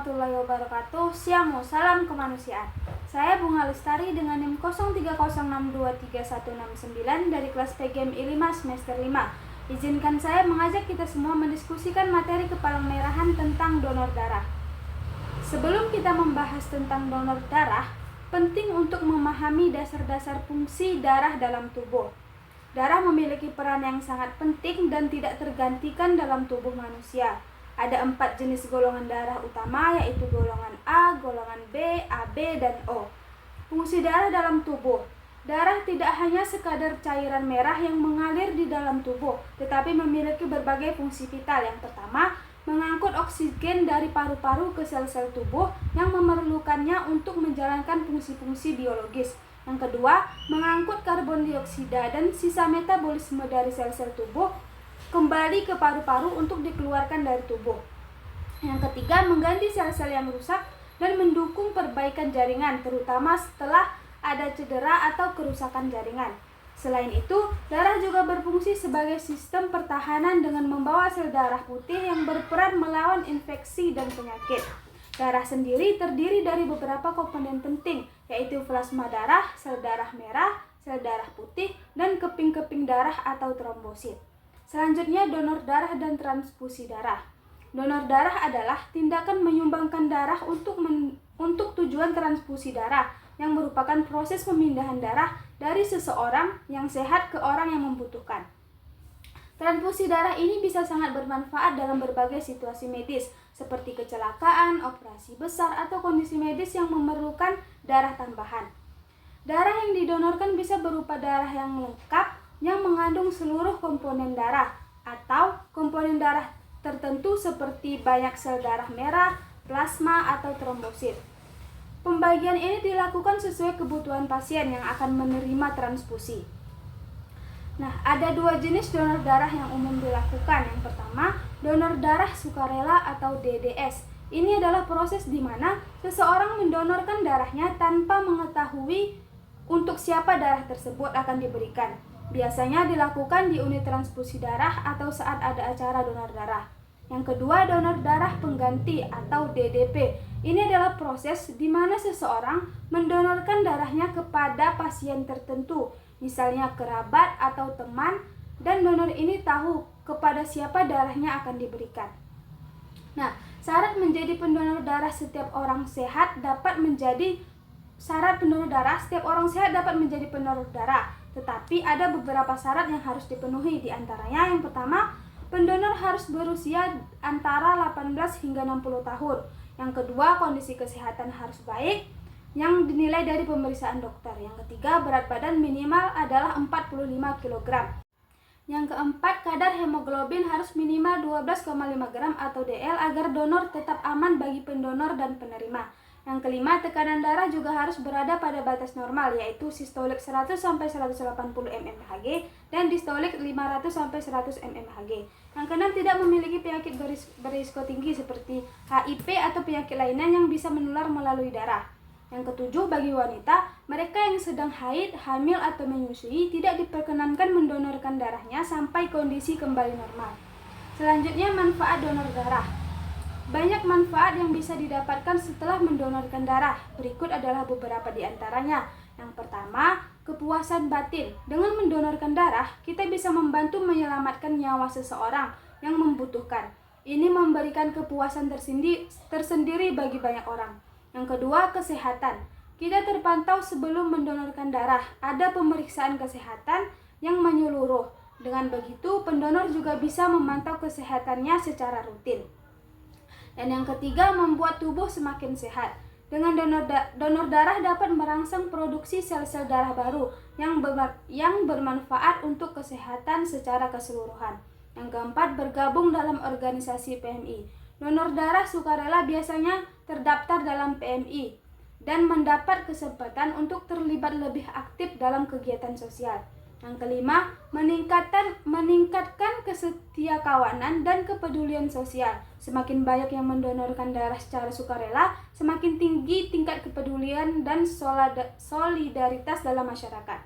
warahmatullahi wabarakatuh. Siamo, salam kemanusiaan. Saya Bunga Lestari dengan NIM 0306231669 dari kelas PGM I5 semester 5. Izinkan saya mengajak kita semua mendiskusikan materi kepalangmerahan tentang donor darah. Sebelum kita membahas tentang donor darah, penting untuk memahami dasar-dasar fungsi darah dalam tubuh. Darah memiliki peran yang sangat penting dan tidak tergantikan dalam tubuh manusia. Ada 4 jenis golongan darah utama, yaitu golongan A, golongan B, AB, dan O. Fungsi darah dalam tubuh. Darah tidak hanya sekadar cairan merah yang mengalir di dalam tubuh, tetapi memiliki berbagai fungsi vital. Yang pertama, mengangkut oksigen dari paru-paru ke sel-sel tubuh yang memerlukannya untuk menjalankan fungsi-fungsi biologis. Yang kedua, mengangkut karbon dioksida dan sisa metabolisme dari sel-sel tubuh kembali ke paru-paru untuk dikeluarkan dari tubuh. Yang ketiga, mengganti sel-sel yang rusak dan mendukung perbaikan jaringan, terutama setelah ada cedera atau kerusakan jaringan. Selain itu, darah juga berfungsi sebagai sistem pertahanan dengan membawa sel darah putih yang berperan melawan infeksi dan penyakit. Darah sendiri terdiri dari beberapa komponen penting, yaitu plasma darah, sel darah merah, sel darah putih, dan keping-keping darah atau trombosit. Selanjutnya, donor darah dan transfusi darah. Donor darah adalah tindakan menyumbangkan darah untuk tujuan transfusi darah, yang merupakan proses pemindahan darah dari seseorang yang sehat ke orang yang membutuhkan. Transfusi darah ini bisa sangat bermanfaat dalam berbagai situasi medis, seperti kecelakaan, operasi besar, atau kondisi medis yang memerlukan darah tambahan. Darah yang didonorkan bisa berupa darah yang lengkap, yang mengandung seluruh komponen darah, atau komponen darah tertentu seperti banyak sel darah merah, plasma, atau trombosit. Pembagian ini dilakukan sesuai kebutuhan pasien yang akan menerima transfusi. Nah, ada 2 jenis donor darah yang umum dilakukan. Yang pertama, donor darah sukarela atau DDS. Ini adalah proses di mana seseorang mendonorkan darahnya tanpa mengetahui untuk siapa darah tersebut akan diberikan. Biasanya dilakukan di unit transfusi darah atau saat ada acara donor darah. Yang kedua, donor darah pengganti atau DDP. Ini adalah proses di mana seseorang mendonorkan darahnya kepada pasien tertentu, misalnya kerabat atau teman, dan donor ini tahu kepada siapa darahnya akan diberikan. Nah, syarat menjadi pendonor darah setiap orang sehat dapat menjadi pendonor darah, tetapi ada beberapa syarat yang harus dipenuhi. Di antaranya, yang pertama, pendonor harus berusia antara 18 hingga 60 tahun. Yang kedua, kondisi kesehatan harus baik yang dinilai dari pemeriksaan dokter. Yang ketiga, berat badan minimal adalah 45 kg. Yang keempat, kadar hemoglobin harus minimal 12,5 gram atau DL agar donor tetap aman bagi pendonor dan penerima. Yang kelima, tekanan darah juga harus berada pada batas normal, yaitu sistolik 100-180 mmHg dan distolik 500-100 mmHg. Yang keenam, tidak memiliki penyakit berisiko tinggi seperti HIV atau penyakit lainnya yang bisa menular melalui darah. Yang ketujuh, bagi wanita, mereka yang sedang haid, hamil, atau menyusui tidak diperkenankan mendonorkan darahnya sampai kondisi kembali normal. Selanjutnya, manfaat donor darah. Banyak manfaat yang bisa didapatkan setelah mendonorkan darah. Berikut adalah beberapa di antaranya. Yang pertama, kepuasan batin. Dengan mendonorkan darah, kita bisa membantu menyelamatkan nyawa seseorang yang membutuhkan. Ini memberikan kepuasan tersendiri bagi banyak orang. Yang kedua, kesehatan. Kita terpantau sebelum mendonorkan darah. Ada pemeriksaan kesehatan yang menyeluruh. Dengan begitu, pendonor juga bisa memantau kesehatannya secara rutin. Dan yang ketiga, membuat tubuh semakin sehat. Dengan donor darah dapat merangsang produksi sel-sel darah baru yang bermanfaat untuk kesehatan secara keseluruhan. Yang keempat, bergabung dalam organisasi PMI. Donor darah sukarela biasanya terdaftar dalam PMI dan mendapat kesempatan untuk terlibat lebih aktif dalam kegiatan sosial. Yang kelima, meningkatkan kesetiakawanan dan kepedulian sosial. Semakin banyak yang mendonorkan darah secara sukarela, semakin tinggi tingkat kepedulian dan solidaritas dalam masyarakat.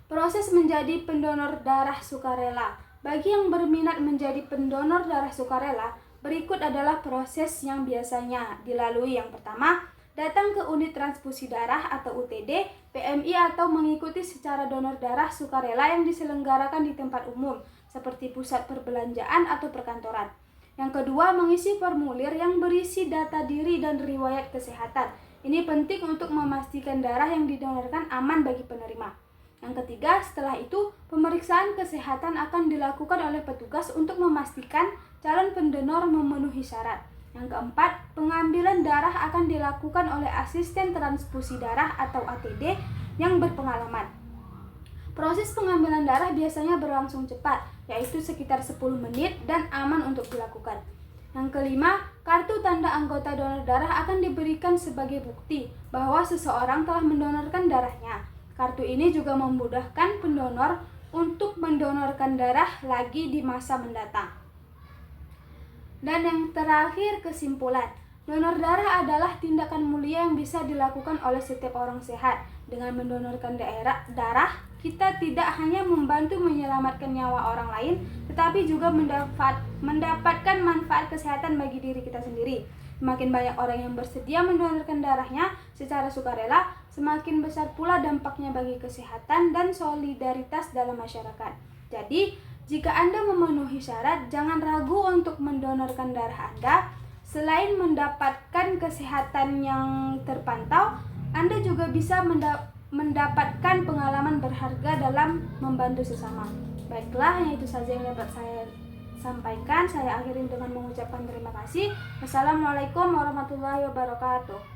Proses menjadi pendonor darah sukarela. Bagi yang berminat menjadi pendonor darah sukarela, Berikut adalah proses yang biasanya dilalui. Yang pertama, datang ke unit transfusi darah atau UTD, PMI atau mengikuti secara donor darah sukarela yang diselenggarakan di tempat umum seperti pusat perbelanjaan atau perkantoran. Yang kedua, mengisi formulir yang berisi data diri dan riwayat kesehatan. Ini penting untuk memastikan darah yang didonorkan aman bagi penerima. Yang ketiga, setelah itu, pemeriksaan kesehatan akan dilakukan oleh petugas untuk memastikan calon pendonor memenuhi syarat. Yang keempat, pengambilan darah akan dilakukan oleh asisten transfusi darah atau ATD yang berpengalaman. Proses pengambilan darah biasanya berlangsung cepat, yaitu sekitar 10 menit dan aman untuk dilakukan. Yang kelima, kartu tanda anggota donor darah akan diberikan sebagai bukti bahwa seseorang telah mendonorkan darahnya. Kartu ini juga memudahkan pendonor untuk mendonorkan darah lagi di masa mendatang. Dan yang terakhir, kesimpulan. Donor darah adalah tindakan mulia yang bisa dilakukan oleh setiap orang sehat. Dengan mendonorkan darah, kita tidak hanya membantu menyelamatkan nyawa orang lain, tetapi juga mendapatkan manfaat kesehatan bagi diri kita sendiri. Semakin banyak orang yang bersedia mendonorkan darahnya secara sukarela, semakin besar pula dampaknya bagi kesehatan dan solidaritas dalam masyarakat. Jadi, jika Anda memenuhi syarat, jangan ragu untuk mendonorkan darah Anda. Selain mendapatkan kesehatan yang terpantau, Anda juga bisa mendapatkan pengalaman berharga dalam membantu sesama. Baiklah, itu saja yang dapat saya sampaikan. Saya akhiri dengan mengucapkan terima kasih. Wassalamualaikum warahmatullahi wabarakatuh.